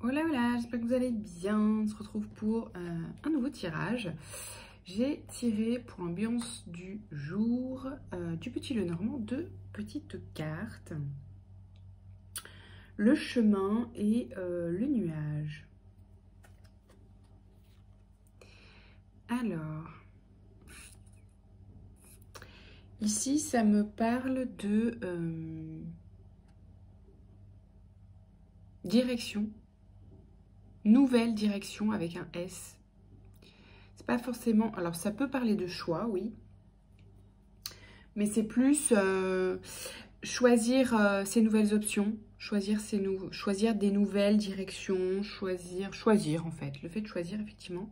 Hola, j'espère que vous allez bien. On se retrouve pour un nouveau tirage. J'ai tiré pour ambiance du jour du Petit Lenormand deux petites cartes. Le chemin et le nuage. Alors, ici ça me parle de direction. Nouvelle direction avec un S. C'est pas forcément... Alors, ça peut parler de choix, oui. Mais c'est plus choisir ses nouvelles options, choisir des nouvelles directions, choisir en fait. Le fait de choisir, effectivement.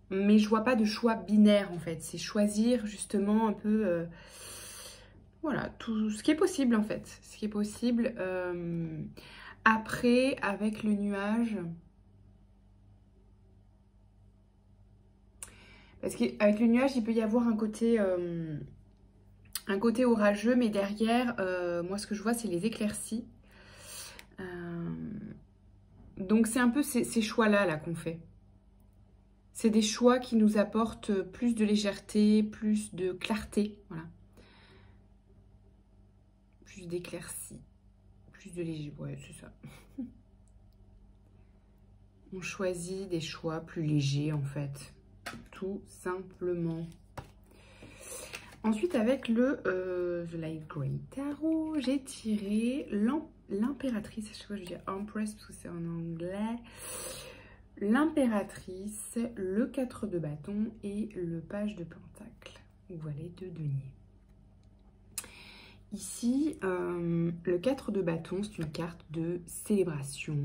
Mais je vois pas de choix binaire, en fait. C'est choisir, justement, un peu... voilà, tout ce qui est possible, en fait. Ce qui est possible. Après, avec le nuage... Parce qu'avec le nuage, il peut y avoir un côté orageux, mais derrière, moi, ce que je vois, c'est les éclaircies. Donc, c'est un peu ces choix-là là, qu'on fait. C'est des choix qui nous apportent plus de légèreté, plus de clarté, voilà. Plus d'éclaircie, plus de légèreté, ouais, c'est ça. On choisit des choix plus légers, en fait, tout simplement. Ensuite, avec le The Light Grey Tarot, j'ai tiré l'impératrice. À chaque fois, je dis Empress parce que c'est en anglais. L'impératrice, le 4 de bâton et le page de pentacle. Ou valet de denier. Ici, le 4 de bâton, c'est une carte de célébration,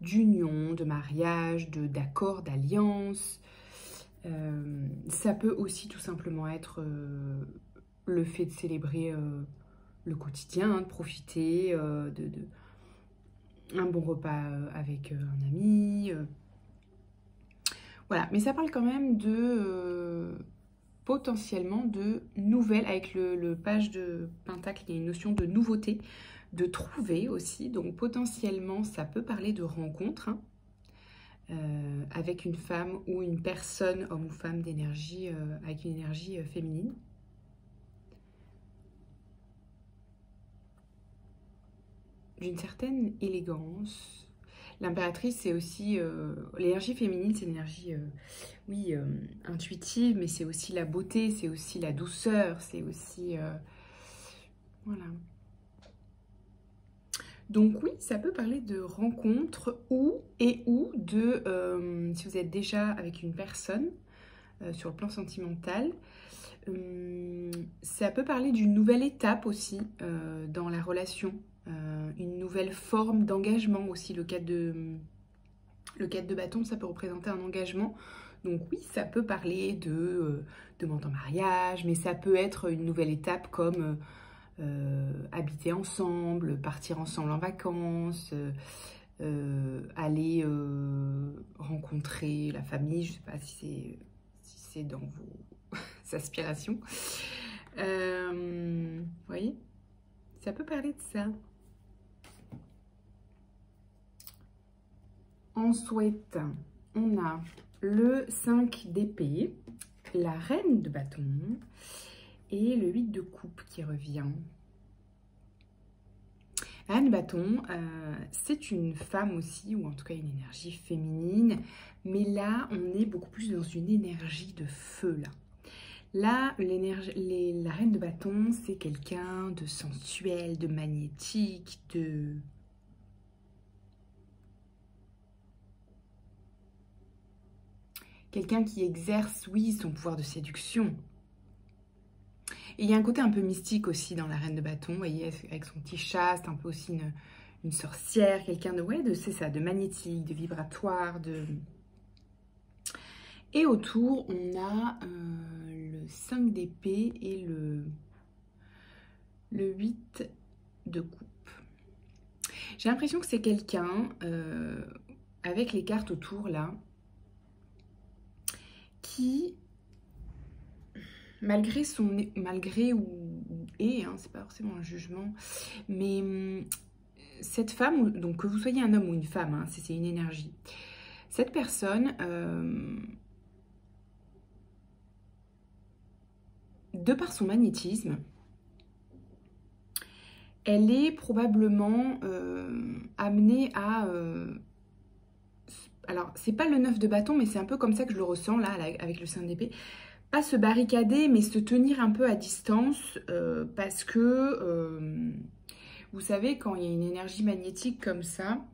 d'union, de mariage, d'accord, d'alliance. Ça peut aussi tout simplement être le fait de célébrer le quotidien, hein, de profiter un bon repas avec un ami. Voilà, mais ça parle quand même de potentiellement de nouvelles. Avec le page de pentacle, il y a une notion de nouveauté, de trouver aussi. Donc potentiellement, ça peut parler de rencontre, hein. Avec une femme ou une personne, homme ou femme, d'énergie, avec une énergie féminine. D'une certaine élégance. L'impératrice, c'est aussi... l'énergie féminine, c'est une énergie, oui, intuitive, mais c'est aussi la beauté, c'est aussi la douceur, c'est aussi... voilà. Donc oui, ça peut parler de rencontre ou de, si vous êtes déjà avec une personne sur le plan sentimental, ça peut parler d'une nouvelle étape aussi dans la relation, une nouvelle forme d'engagement aussi. Le 4 de bâton, ça peut représenter un engagement. Donc oui, ça peut parler de demande en mariage, mais ça peut être une nouvelle étape comme... habiter ensemble, partir ensemble en vacances, aller rencontrer la famille. Je ne sais pas si c'est dans vos aspirations. Vous voyez, ça peut parler de ça. Ensuite, on a le 5 d'épée, la reine de bâton et le 8 de coupe qui revient. La reine de bâton, c'est une femme aussi, ou en tout cas une énergie féminine, mais là, on est beaucoup plus dans une énergie de feu, là. Là, la reine de bâton, c'est quelqu'un de sensuel, de magnétique, de... quelqu'un qui exerce, oui, son pouvoir de séduction. Et il y a un côté un peu mystique aussi dans la reine de bâton, vous voyez, avec son petit chat, c'est un peu aussi une sorcière, quelqu'un de, ouais, c'est ça, de magnétique, de vibratoire, de... Et autour, on a le 5 d'épée et le 8 de coupe. J'ai l'impression que c'est quelqu'un, avec les cartes autour, là, qui... malgré ou est, hein, c'est pas forcément un jugement, mais cette femme, donc que vous soyez un homme ou une femme, hein, c'est une énergie. Cette personne, de par son magnétisme, elle est probablement amenée à... alors, c'est pas le 9 de bâton, mais c'est un peu comme ça que je le ressens, là, avec le 5 d'épée. Pas se barricader, mais se tenir un peu à distance, parce que, vous savez, quand il y a une énergie magnétique comme ça,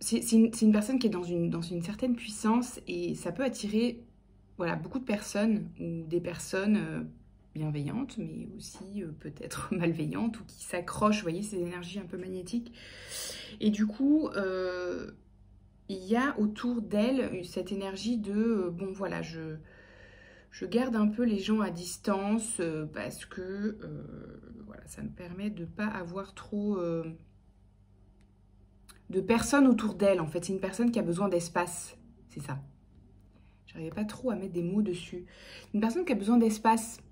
c'est une personne qui est dans une certaine puissance, et ça peut attirer, voilà, beaucoup de personnes, ou des personnes bienveillantes, mais aussi peut-être malveillantes, ou qui s'accrochent, vous voyez, ces énergies un peu magnétiques. Et du coup, il y a autour d'elle cette énergie de, bon voilà, je garde un peu les gens à distance, parce que voilà, ça me permet de ne pas avoir trop de personnes autour d'elle. En fait, c'est une personne qui a besoin d'espace, c'est ça. J'arrivais pas trop à mettre des mots dessus. Une personne qui a besoin d'espace.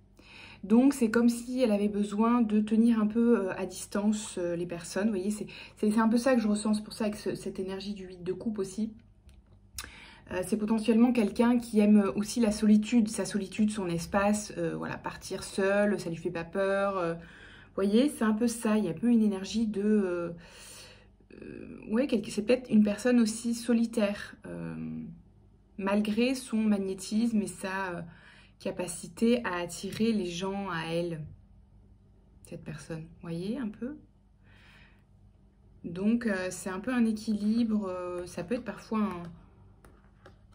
Donc, c'est comme si elle avait besoin de tenir un peu à distance les personnes. Vous voyez, c'est un peu ça que je ressens. C'est pour ça avec cette énergie du 8 de coupe aussi. C'est potentiellement quelqu'un qui aime aussi la solitude, sa solitude, son espace. Voilà, partir seul, ça lui fait pas peur. Vous voyez, c'est un peu ça. Il y a un peu une énergie de... ouais, c'est peut-être une personne aussi solitaire. Malgré son magnétisme et sa capacité à attirer les gens à elle, cette personne, vous voyez un peu. Donc c'est un peu un équilibre, ça peut être parfois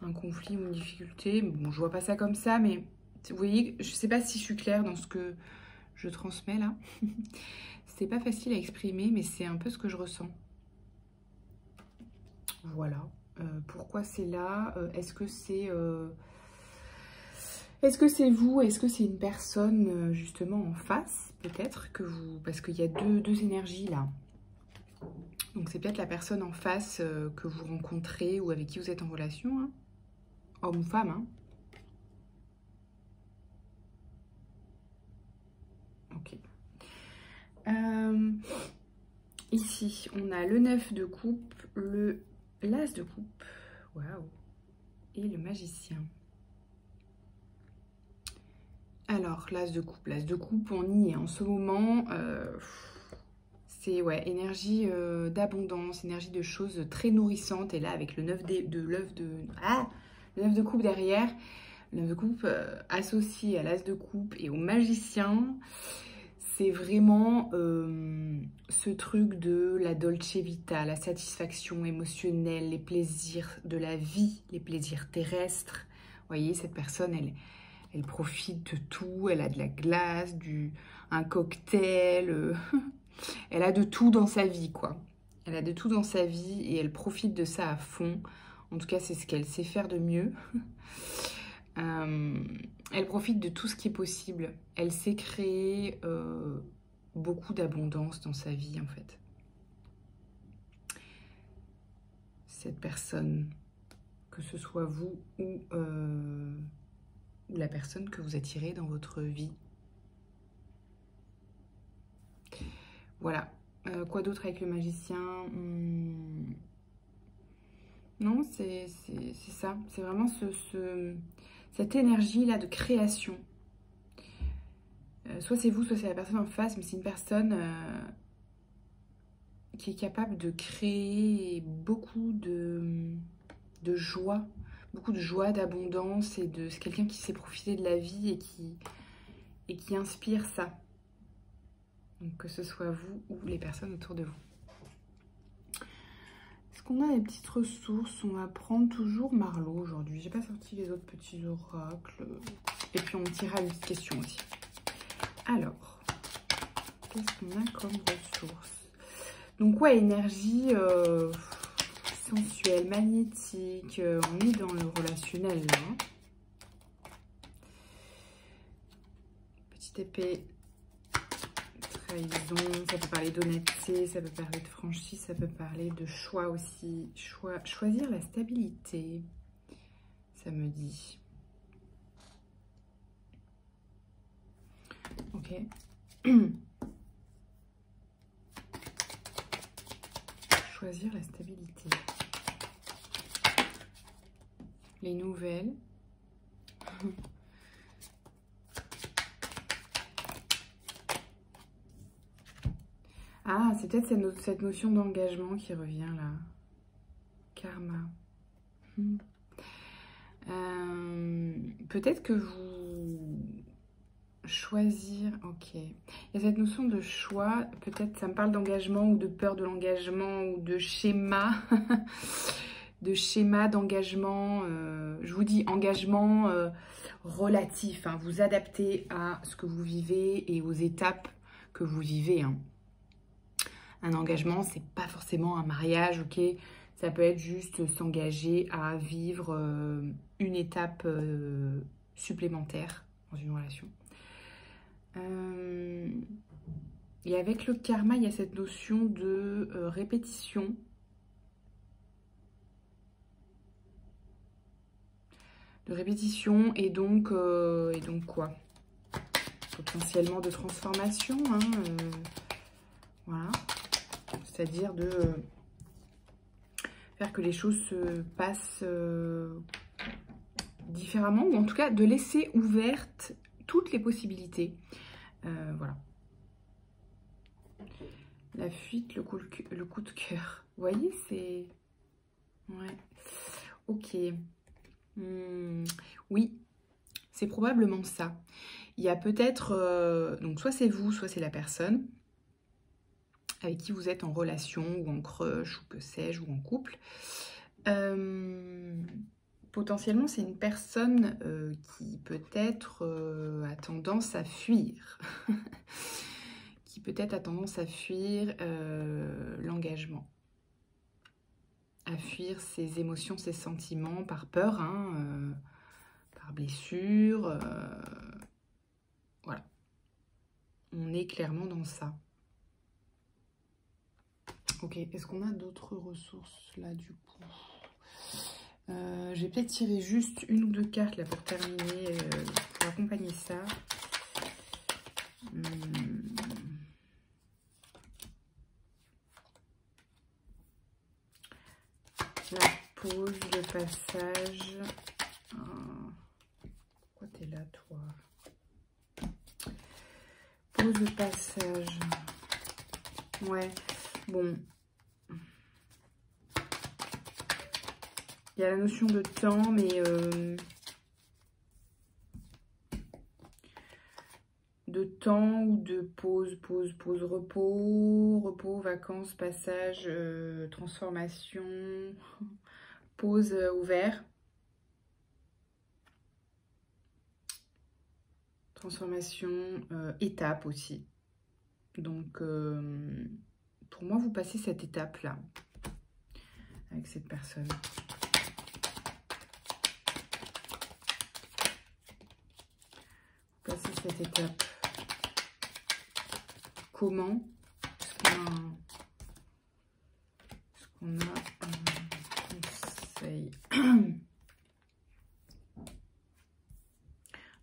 un conflit ou une difficulté, bon je vois pas ça comme ça, mais vous voyez, je sais pas si je suis claire dans ce que je transmets là. C'est pas facile à exprimer, mais c'est un peu ce que je ressens. Voilà. Pourquoi c'est là? Est-ce que c'est vous? Est-ce que c'est une personne justement en face? Peut-être que vous... Parce qu'il y a deux énergies là. Donc c'est peut-être la personne en face que vous rencontrez ou avec qui vous êtes en relation. Hein. Homme ou femme. Hein. Ok. Ici, on a le 9 de coupe, l'as de coupe. Waouh. Et le magicien. Alors, l'as de coupe, on y est en ce moment. C'est ouais, énergie d'abondance, énergie de choses très nourrissantes. Et là, avec le 9 le 9 de coupe derrière, le 9 de coupe associé à l'as de coupe et au magicien, c'est vraiment ce truc de la dolce vita, la satisfaction émotionnelle, les plaisirs de la vie, les plaisirs terrestres. Vous voyez, cette personne, elle profite de tout, elle a de la glace, un cocktail, elle a de tout dans sa vie, quoi. Elle a de tout dans sa vie et elle profite de ça à fond. En tout cas, c'est ce qu'elle sait faire de mieux. Elle profite de tout ce qui est possible. Elle sait créer beaucoup d'abondance dans sa vie, en fait. Cette personne, que ce soit vous ou la personne que vous attirez dans votre vie. Voilà. Quoi d'autre avec le magicien? Non, c'est ça. C'est vraiment cette énergie-là de création. Soit c'est vous, soit c'est la personne en face, mais c'est une personne qui est capable de créer beaucoup de joie. Beaucoup de joie, d'abondance, et c'est quelqu'un qui sait profiter de la vie et qui inspire ça. Donc que ce soit vous ou les personnes autour de vous. Est-ce qu'on a des petites ressources? On va prendre toujours Marlo aujourd'hui. J'ai pas sorti les autres petits oracles. Et puis on tirera une petite question aussi. Alors, qu'est-ce qu'on a comme ressources? Donc ouais, énergie sensuelle, magnétique. On est dans le relationnel là. Petite épée. Trahison, ça peut parler d'honnêteté, ça peut parler de franchise, ça peut parler de choix aussi. Choisir la stabilité, ça me dit. Ok. Choisir la stabilité. Les nouvelles. Ah, c'est peut-être cette notion d'engagement qui revient là. Karma. Peut-être que vous... Choisir, ok. Il y a cette notion de choix, peut-être ça me parle d'engagement ou de peur de l'engagement ou de schéma, de schéma d'engagement. Je vous dis engagement relatif, hein, vous adaptez à ce que vous vivez et aux étapes que vous vivez. Hein. Un engagement, c'est pas forcément un mariage, ok. Ça peut être juste s'engager à vivre une étape supplémentaire dans une relation. Et avec le karma, il y a cette notion de répétition. De répétition et donc quoi? Potentiellement de transformation. Hein, voilà. C'est-à-dire de faire que les choses se passent différemment. Ou en tout cas de laisser ouvertes toutes les possibilités. Voilà. La fuite, le coup de cœur. Vous voyez, c'est... Ouais. Ok. Oui, c'est probablement ça. Il y a peut-être... donc, soit c'est vous, soit c'est la personne avec qui vous êtes en relation ou en crush ou que sais-je, ou en couple. Potentiellement, c'est une personne qui peut-être a tendance à fuir. Qui peut-être a tendance à fuir l'engagement. À fuir ses émotions, ses sentiments par peur, hein, par blessure. Voilà. On est clairement dans ça. Ok, est-ce qu'on a d'autres ressources là du coup? Je vais peut-être tirer juste une ou deux cartes là pour terminer, pour accompagner ça. La pause, le passage. Pourquoi t'es là, toi? Pause, le passage. Ouais, bon. Il y a la notion de temps, mais... de temps ou de pause, repos, vacances, passage, transformation, pause ouvert, transformation, étape aussi. Donc, pour moi, vous passez cette étape-là avec cette personne. Vous passez cette étape. Comment est-ce qu'on a un conseil?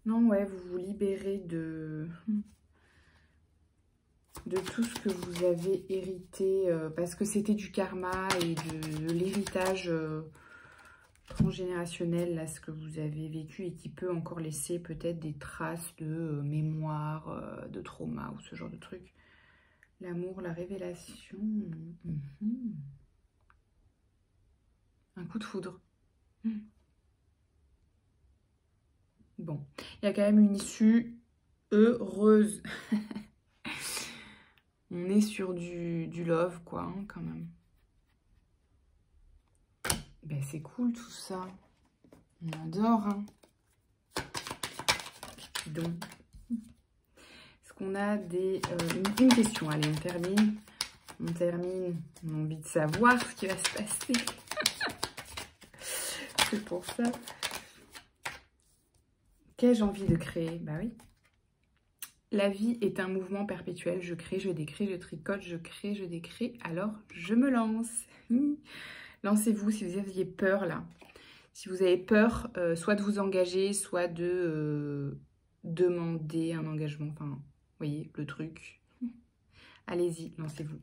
Non, ouais, vous vous libérez de tout ce que vous avez hérité, parce que c'était du karma et de l'héritage transgénérationnel, là, ce que vous avez vécu et qui peut encore laisser peut-être des traces de mémoire, de trauma ou ce genre de truc. L'amour, la révélation. Un coup de foudre. Bon, il y a quand même une issue heureuse. On est sur du love, quoi, hein, quand même. Ben, c'est cool, tout ça. On adore, hein. Donc, est-ce qu'on a une question? Allez, on termine. On termine. On a envie de savoir ce qui va se passer. C'est pour ça. Qu'ai-je envie de créer? Bah oui. La vie est un mouvement perpétuel. Je crée, je décrée, je tricote, je crée, je décrée. Alors, je me lance. Lancez-vous si vous aviez peur, là. Si vous avez peur, soit de vous engager, soit de demander un engagement. Enfin, voyez, le truc. Allez-y, lancez-vous.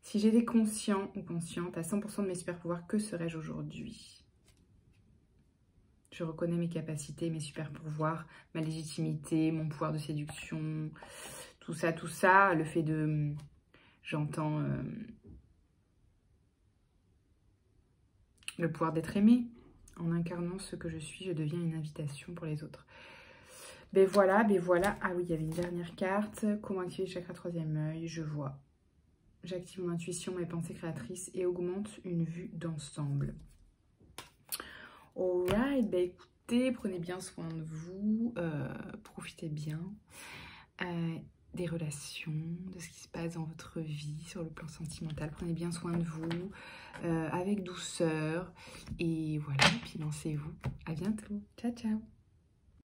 Si j'étais conscient ou consciente à 100% de mes super pouvoirs, que serais-je aujourd'hui? Je reconnais mes capacités, mes super pouvoirs, ma légitimité, mon pouvoir de séduction, tout ça, le fait de... J'entends le pouvoir d'être aimé. En incarnant ce que je suis, je deviens une invitation pour les autres. Ben voilà. Ah oui, il y avait une dernière carte. Comment activer le chakra troisième œil? Je vois. J'active mon intuition, mes pensées créatrices et augmente une vue d'ensemble. Alright, ben écoutez, prenez bien soin de vous, profitez bien des relations, de ce qui se passe dans votre vie sur le plan sentimental. Prenez bien soin de vous, avec douceur, et voilà, puis lancez-vous. À bientôt, ciao ciao.